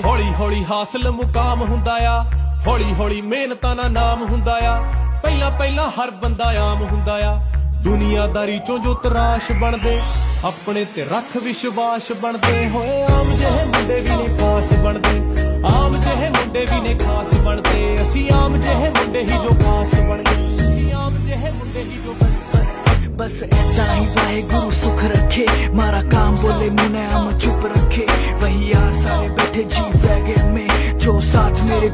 ਹੌਲੀ ਹੌਲੀ ਹਾਸਲ ਮੁਕਾਮ ਹੁੰਦਾ ਆ, ਹੌਲੀ ਹੌਲੀ ਮਿਹਨਤਾਂ ਨਾਲ ਨਾਮ ਹੁੰਦਾ ਆ। ਪਹਿਲਾਂ ਪਹਿਲਾਂ ਹਰ ਬੰਦਾ ਆਮ ਹੁੰਦਾ ਆ, ਦੁਨੀਆਦਾਰੀ ਚੋਂ ਜੋ ਤਰਾਸ਼ ਬਣਦੇ, ਆਪਣੇ ਤੇ ਰੱਖ ਵਿਸ਼ਵਾਸ ਬਣਦੇ ਹੋਏ। ਆਮ ਜਿਹੇ ਮੁੰਡੇ ਵੀ ਨੇ ਖਾਸ ਬਣਦੇ, ਆਮ ਜਿਹੇ ਮੁੰਡੇ ਵੀ ਨੇ ਖਾਸ ਬਣਦੇ। ਅਸੀਂ ਆਮ ਜਿਹੇ ਮੁੰਡੇ ਹੀ ਜੋ ਖਾਸ ਬਣ ਗਏ, ਅਸੀਂ ਆਮ ਜਿਹੇ ਮੁੰਡੇ ਹੀ ਜੋ बस ऐसा ही वाहेगुरु सुख रखे, मारा काम बोले मुने हम चुप रखे। वही यार सारे बैठे जी वैगन में जो साथ मेरे